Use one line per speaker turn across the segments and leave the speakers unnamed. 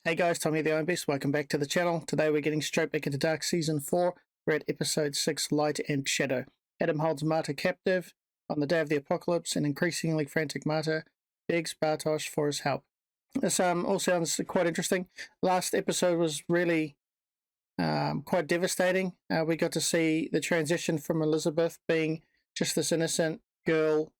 Hey guys, Tommy the Iron Beast. Welcome back to the channel. Today we're getting straight back into Dark Season 4. We're at Episode 6, Light and Shadow. Adam holds Martha captive on the day of the apocalypse, and increasingly frantic Martha begs Bartosz for his help. This all sounds quite interesting. Last episode was really quite devastating. We got to see the transition from Elizabeth being just this innocent girl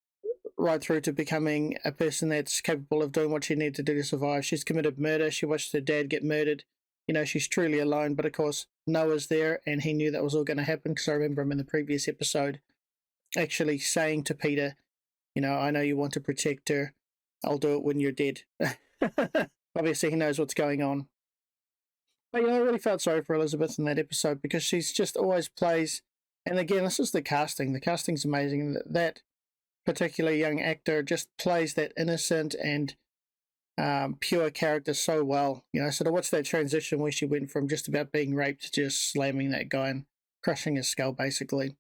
right through to becoming a person that's capable of doing what she needed to do to survive. She's committed murder. She watched her dad get murdered. You know, she's truly alone. But of course, Noah's there, and he knew that was all going to happen, because I remember him in the previous episode actually saying to Peter, you know, I know you want to protect her. I'll do it when you're dead. Obviously, he knows what's going on. But, you know, I really felt sorry for Elizabeth in that episode, because she's just always plays, and again, this is the casting. The casting's amazing. That particular young actor just plays that innocent and pure character so well. You know, so to watch that transition where she went from just about being raped to just slamming that guy and crushing his skull, basically,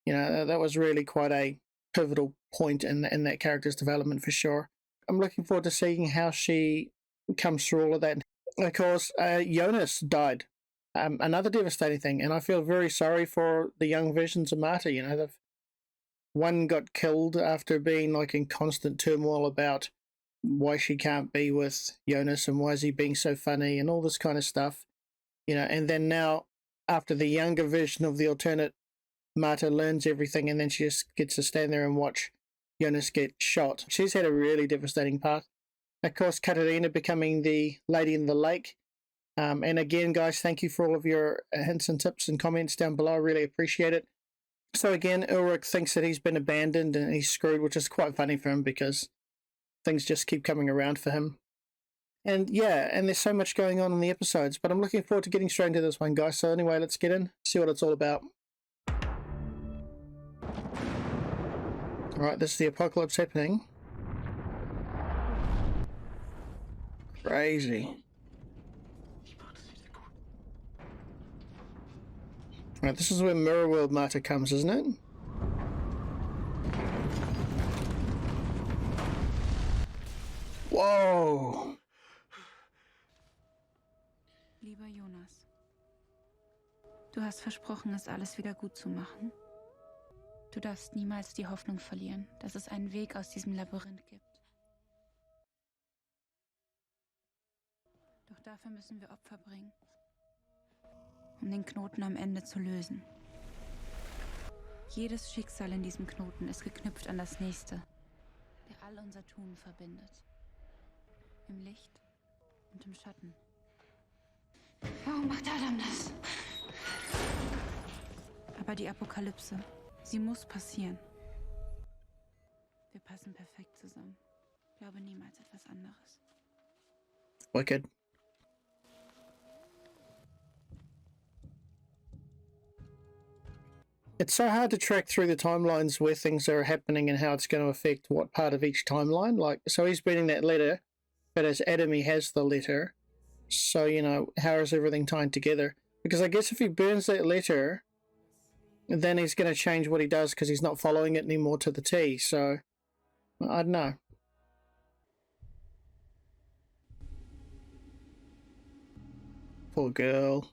you know, that was really quite a pivotal point in that character's development for sure. I'm looking forward to seeing how she comes through all of that. Of course, Jonas died. Another devastating thing, and I feel very sorry for the young versions of Martha. You know, one got killed after being like in constant turmoil about why she can't be with Jonas and why is he being so funny and all this kind of stuff, you know. And then now, after the younger version of the alternate, Martha learns everything, and then she just gets to stand there and watch Jonas get shot. She's had a really devastating part. Of course, Katarina becoming the lady in the lake. And again, guys, thank you for all of your hints and tips and comments down below. I really appreciate it. So again, Ulrich thinks that he's been abandoned and he's screwed, which is quite funny for him because things just keep coming around for him. And yeah, and there's so much going on in the episodes, but I'm looking forward to getting straight into this one, guys. So anyway, let's get in, see what it's all about. Alright, this is the apocalypse happening. Crazy. Right, this is where Mirror World Martha comes, isn't it? Whoa!
Lieber Jonas, du hast versprochen, es alles wieder gut zu machen. Du darfst niemals die Hoffnung verlieren, dass es einen Weg aus diesem Labyrinth gibt. Doch dafür müssen wir Opfer bringen, um den Knoten am Ende zu lösen. Jedes Schicksal in diesem Knoten ist geknüpft an das nächste, der all unser Tun verbindet. Im Licht und im Schatten. Warum macht Adam das? Aber die Apokalypse, sie muss passieren. Wir passen perfekt zusammen. Glaube niemals etwas anderes.
Wicked. It's so hard to track through the timelines where things are happening and how it's going to affect what part of each timeline. Like, so he's reading that letter, but as Adam, he has the letter. So, you know, how is everything tied together? Because I guess if he burns that letter, then he's going to change what he does because he's not following it anymore to the T. So, I don't know. Poor girl.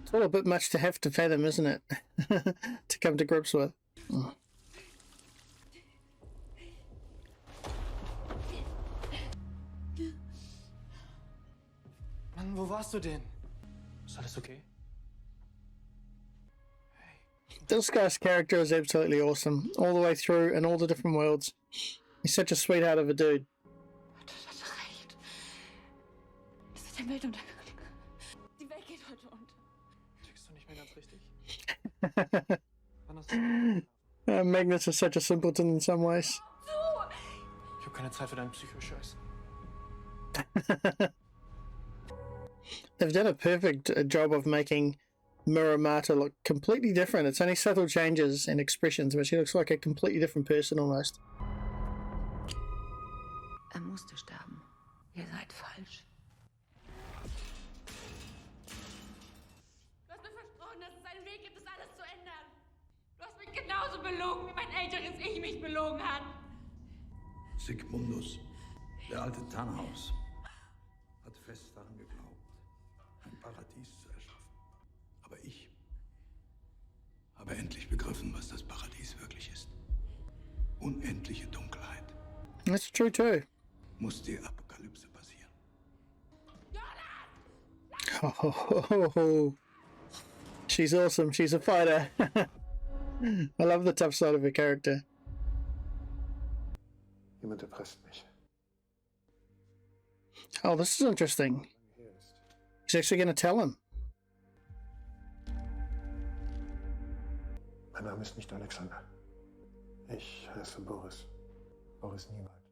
It's all a bit much to have to fathom, isn't it? To come to grips with. Oh.
Mann, wo warst du denn? Ist alles okay?
This guy's character is absolutely awesome. All the way through in all the different worlds. He's such a sweetheart of a dude.
Das hat recht. Es ist der Weltuntergang. Die Welt geht heute unter.
Tickst du nicht mehr ganz richtig? Wann hast du...
Magnus is such a simpleton in some ways.
Ich habe keine Zeit für deinen Psycho-Scheiß.
They've done a perfect job of making Mirror Martha look completely different. It's only subtle changes and expressions, but she looks like a completely different person almost.
Musste sterben. Ihr seid falsch. Du hast mir versprochen, dass es einen Weg gibt, das alles zu ändern. Du hast mich genauso belogen, wie mein älteres Ich mich belogen hat.
Sigmundus. Der alte Tannhaus hat fest daran geglaubt, ein Paradies zu erschaffen. Aber ich habe endlich begriffen, was das Paradies wirklich ist. Unendliche Dunkelheit.
That's true too.
Muss die Apokalypse passieren.
Oh, she's awesome. She's a fighter. I love the tough side of her character.
Jemand erpresst mich.
Oh, this is interesting.
Her ist.
He's actually going to tell him.
Mein Name ist nicht Alexander. Ich heiße Boris. Boris Niewald.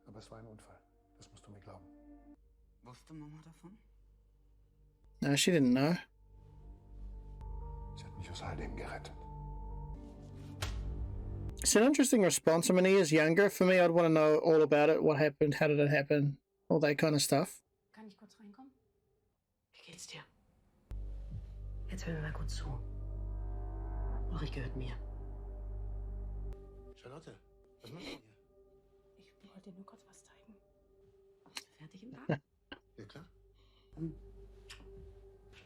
Aber es war ein Unfall. Das musst du mir glauben.
Wusste Mama davon?
No, she didn't know.
Sie hat mich aus all dem gerettet.
It's an interesting response. I mean, he is younger. For me, I'd want to know all about it. What happened? How did it happen? All that kind of stuff.
Kann ich kurz reinkommen? Wie geht's dir? Jetzt hör mir mal gut zu. Ulrich gehört mir.
Charlotte, was machst du hier?
Ich wollte dir nur kurz was zeigen. Bist du fertig im Tag?
Ja, klar.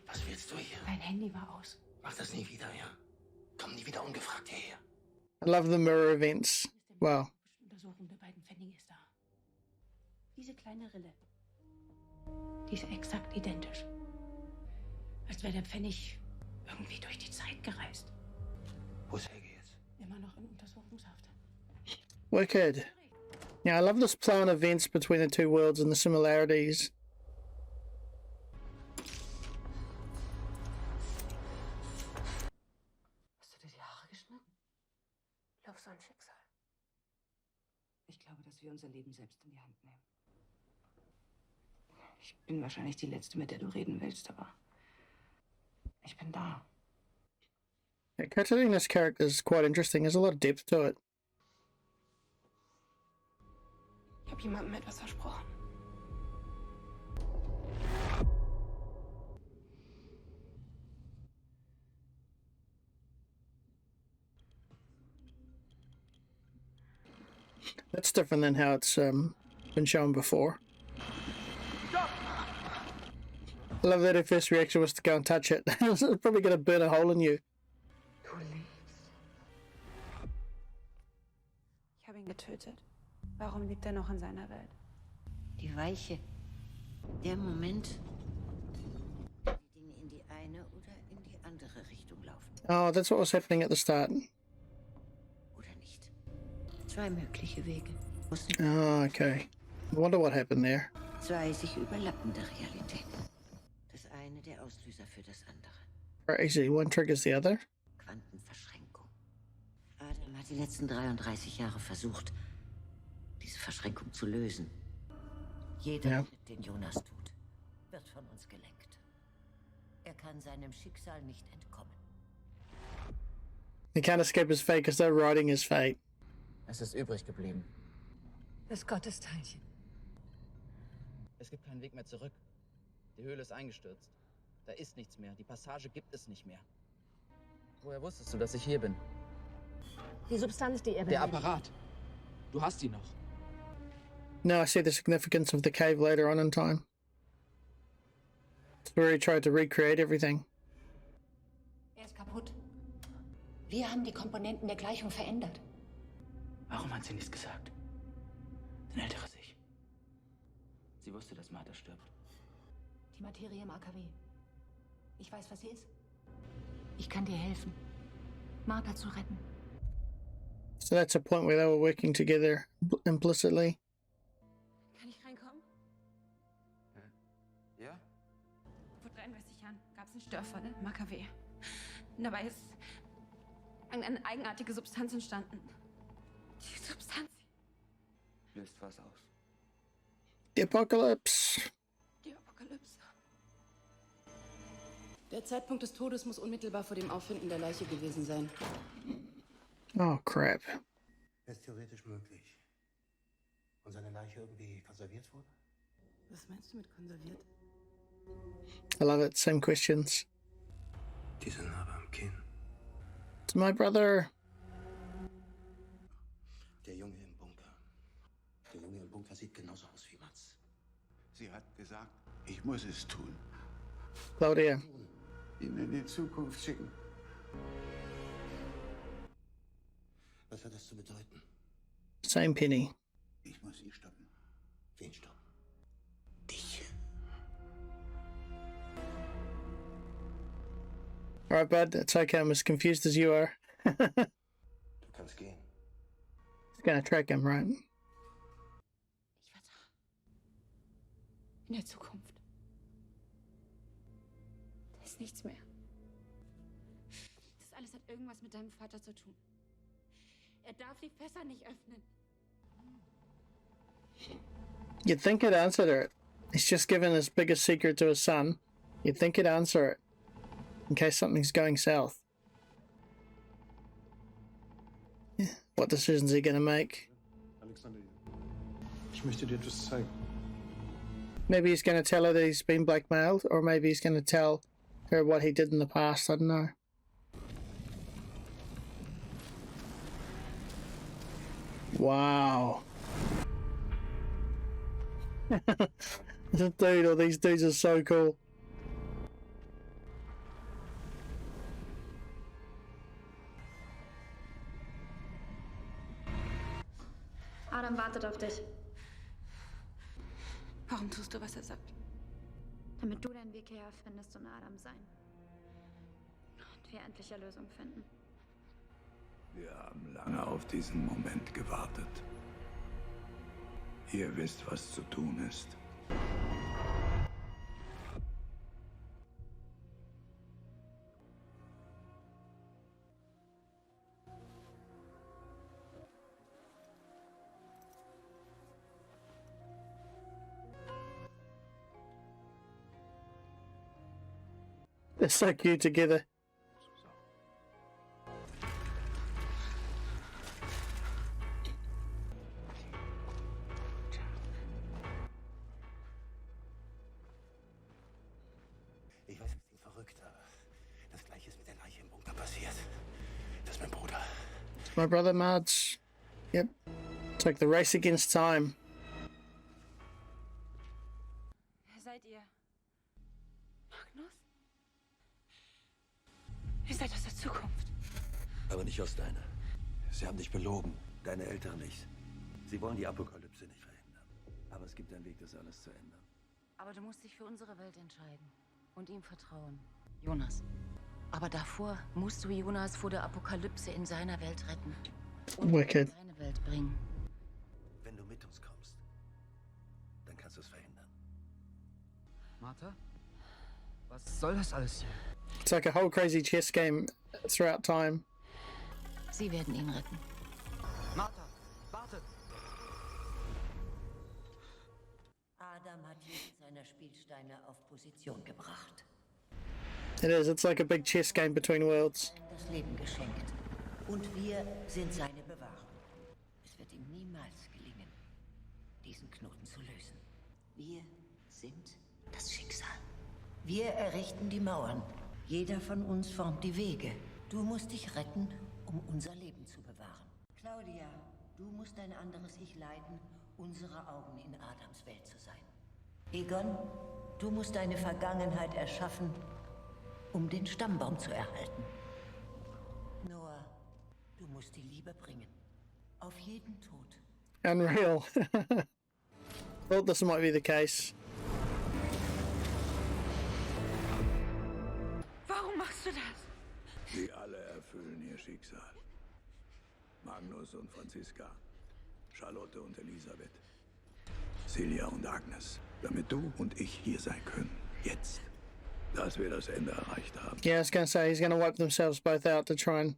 Was willst du hier?
Mein Handy war aus.
Mach das nie wieder, ja? Komm nie wieder ungefragt hierher.
I love the mirror events. Wow.
Untersuchung der beiden Pfennige ist da. Diese kleine Rille. Die ist exakt identisch. Als wäre der Pfennig irgendwie durch die Zeit gereist.
Wo ist Helge jetzt?
Immer noch in Untersuchungshaft.
Wicked. Yeah, I love this play on events between the two worlds and the similarities.
Hast du dir die Haare geschnitten? Lauf so ein Schicksal. Ich glaube, dass wir unser Leben selbst in die Hand nehmen. Ich bin wahrscheinlich die Letzte, mit der du reden willst, aber ich bin da.
Yeah, considering this character is quite interesting. There's a lot of depth to it.
Ich habe jemandem etwas versprochen.
That's different than how it's been shown before. I love that her first reaction was to go and touch it. It's probably going to burn a hole in you.
Du lebst. Ich habe ihn getötet. Warum lebt er noch in seiner Welt?
Die Weiche. Der Moment, wo die Dinge in die eine oder in die andere Richtung laufen.
Oh, that's what was happening at the start.
Oder nicht. Zwei mögliche Wege.
Oh, okay. I wonder what happened there.
Zwei sich überlappende Realitäten. Das eine der Auslöser für das andere.
Crazy. One triggers the other.
Quantenverschränkung. Adam hat die letzten 33 Jahre versucht, diese Verschränkung zu lösen. Jeder
Ja.
Schritt, den Jonas tut, wird von uns gelenkt. Er kann seinem Schicksal nicht entkommen.
He can't escape his fate because they're writing his fate.
Es ist übrig geblieben.
Das Gottesteilchen.
Es gibt keinen Weg mehr zurück. Die Höhle ist eingestürzt. Da ist nichts mehr. Die Passage gibt es nicht mehr. Woher wusstest du, dass ich hier bin?
Die Substanz, die er
Der Apparat. Du hast ihn noch.
Now I see the significance of the cave later on in time. It's where he tried to recreate everything.
Er ist kaputt. Wir haben die Komponenten der Gleichung verändert.
Warum hat sie nichts gesagt? Dann ältere sich. Sie wusste, dass Martha stirbt.
Die Materie im AKW. Ich weiß, was sie ist. Ich kann dir helfen, Martha zu retten.
So that's a point where they were working together implicitly.
Kann ich reinkommen?
Ja?
Vor 33 Jahren gab es einen Störfall im AKW. Und dabei ist eine eigenartige Substanz entstanden. Die Substanz.
Löst was aus.
The apocalypse.
Die Apokalypse.
Der Zeitpunkt des Todes muss unmittelbar vor dem Auffinden der Leiche gewesen sein.
Oh, crap.
Wäre es theoretisch möglich. Und seine Leiche irgendwie konserviert wurde?
Was meinst du mit konserviert?
I love it. Same questions.
Diese Narbe am Kinn.
It's my brother.
Der Junge im Bunker. Der Junge im Bunker sieht genauso Sie hat gesagt, ich muss es tun.
Claudia.
Ihn in die Zukunft schicken.
Was hat das zu bedeuten?
Same penny.
Ich muss ihn stoppen.
Wen stoppen? Dich.
Alright, bud. It's okay. I'm as confused as you are.
Du kannst gehen.
He's gonna track him, right?
Ich war da. In der Zukunft. Da ist nichts mehr. Das alles hat irgendwas mit deinem Vater zu tun. Er darf die Fässer nicht öffnen.
You'd think he'd answer it. He's just given his biggest secret to his son. You'd think he'd answer it. In case something's going south. Yeah. What decisions are he gonna make?
Alexander, ich möchte dir etwas zeigen.
Maybe he's gonna tell her that he's been blackmailed, or maybe he's gonna tell her what he did in the past. I don't know. Wow. Dude, all these dudes are so cool.
Adam wartet auf dich. Warum tust du, was er sagt? Damit du deinen Weg hierher findest und Adam sein. Und wir endlich Erlösung finden.
Wir haben lange auf diesen Moment gewartet. Ihr wisst, was zu tun ist.
They're so cute together.
Ich weiß, es klingt verrückt, aber das Gleiche ist mit der Leiche im Bunker passiert. Das ist mein Bruder.
It's my brother Mads. Yep. It's like the race against time.
Wer seid ihr? Magnus? Ihr seid aus der Zukunft.
Aber nicht aus deiner. Sie haben dich belogen. Deine Eltern nicht. Sie wollen die Apokalypse nicht verhindern. Aber es gibt einen Weg, das alles zu ändern.
Aber du musst dich für unsere Welt entscheiden und ihm vertrauen. Jonas. Aber davor musst du Jonas vor der Apokalypse in seiner Welt retten. Und
Wicked.
in seine Welt bringen.
Wenn du mit uns kommst, dann kannst du es verhindern.
Martha? Was soll das alles hier?
It's like a whole crazy chess game throughout time.
Sie werden ihn retten.
Martha, wartet!
Adam hat jeden seiner Spielsteine auf Position gebracht.
It is. It's like a big chess game between worlds.
Das Leben geschenkt. Und wir sind seine Bewahrung. Es wird ihm niemals gelingen, diesen Knoten zu lösen. Wir sind das Schicksal. Wir errichten die Mauern. Jeder von uns formt die Wege. Du musst dich retten, um unser Leben zu bewahren. Claudia, du musst ein anderes Ich leiten, unsere Augen in Adams Welt zu sein. Egon, du musst deine Vergangenheit erschaffen, um den Stammbaum zu erhalten. Noah, du musst die Liebe bringen. Auf jeden Tod.
Unreal. Thought this might be the case.
Warum machst du das?
Sie alle erfüllen ihr Schicksal. Magnus und Franziska, Charlotte und Elisabeth, Celia und Agnes, damit du und ich hier sein können. Jetzt. Dass wir das Ende erreicht haben.
Yeah, I was gonna say he's gonna wipe themselves both out to try and.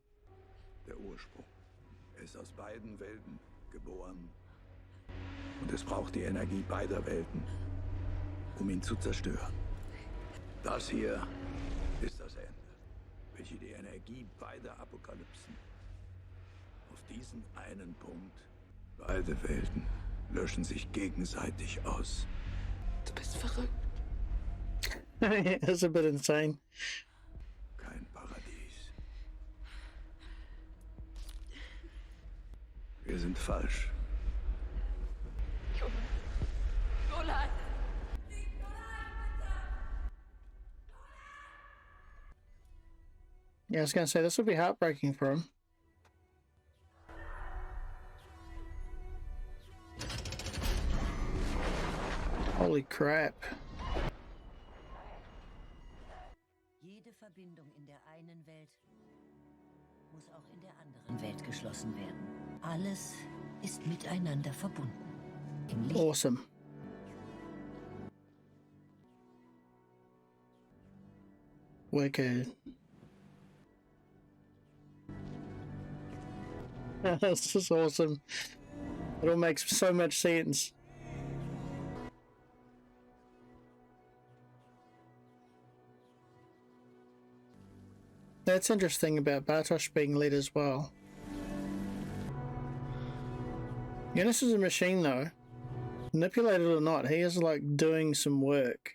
Der Ursprung. Er ist aus beiden Welten geboren. Und es braucht die Energie beider Welten, um ihn zu zerstören. Das hier ist das Ende, welche die Energie beider Apokalypsen. Auf diesen einen Punkt, beide Welten löschen sich gegenseitig aus.
Du bist verrückt.
It's a bit insane.
Kein Paradies. Wir sind falsch.
Jonas.
Yeah, I was going to say, this would be heartbreaking for him. Holy crap.
Jede Verbindung in der einen Welt muss auch in der anderen Welt geschlossen werden. Alles ist miteinander verbunden. Im Licht.
Awesome. Wicked. This is awesome. It all makes so much sense. That's interesting about Bartosz being led as well. Yeah, this is a machine though. Manipulated or not, he is like doing some work.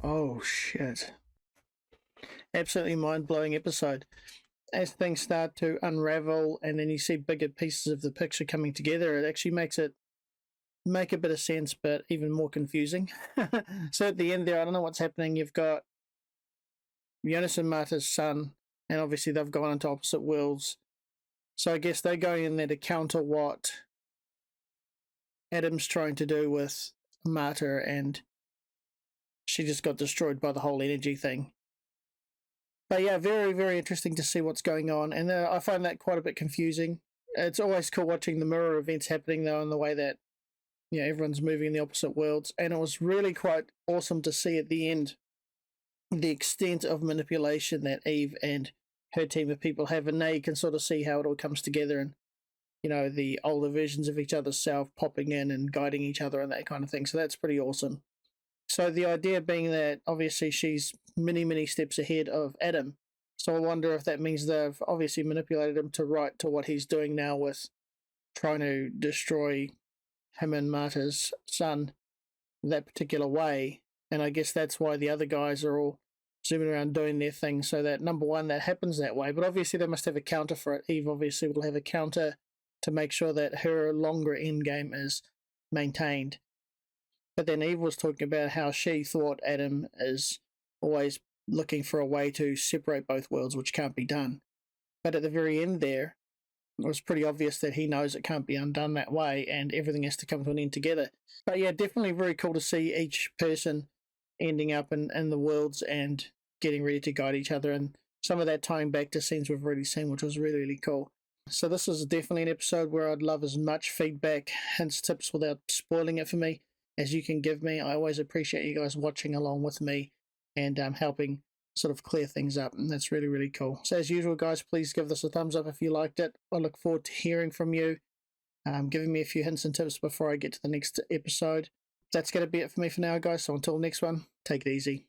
Oh shit. Absolutely mind-blowing episode. As things start to unravel and then you see bigger pieces of the picture coming together, it actually makes it make a bit of sense, but even more confusing. So at the end there, I don't know what's happening. You've got Jonas and Martha's son, and obviously they've gone into opposite worlds. So I guess they're going in there to counter what Adam's trying to do with Martha, and she just got destroyed by the whole energy thing. But yeah, very, very interesting to see what's going on, and I find that quite a bit confusing. It's always cool watching the mirror events happening, though, in the way that, you know, everyone's moving in the opposite worlds, and it was really quite awesome to see at the end the extent of manipulation that Eve and her team of people have, and now you can sort of see how it all comes together, and, you know, the older versions of each other's self popping in and guiding each other and that kind of thing. So that's pretty awesome. So the idea being that obviously she's many, many steps ahead of Adam. So I wonder if that means they've obviously manipulated him to right to what he's doing now with trying to destroy him and Martha's son that particular way. And I guess that's why the other guys are all zooming around doing their thing, so that, number one, that happens that way. But obviously they must have a counter for it. Eve obviously will have a counter to make sure that her longer end game is maintained. But then Eve was talking about how she thought Adam is always looking for a way to separate both worlds, which can't be done. But at the very end there, it was pretty obvious that he knows it can't be undone that way, and everything has to come to an end together. But yeah, definitely very cool to see each person ending up in the worlds and getting ready to guide each other, and some of that tying back to scenes we've already seen, which was really, really cool. So this is definitely an episode where I'd love as much feedback, hints, tips without spoiling it for me as you can give me. I always appreciate you guys watching along with me and helping sort of clear things up, and that's really, really cool. So as usual, guys, please give this a thumbs up if you liked it. I look forward to hearing from you, giving me a few hints and tips before I get to the next episode. That's going to be it for me for now, guys, so until next one, take it easy.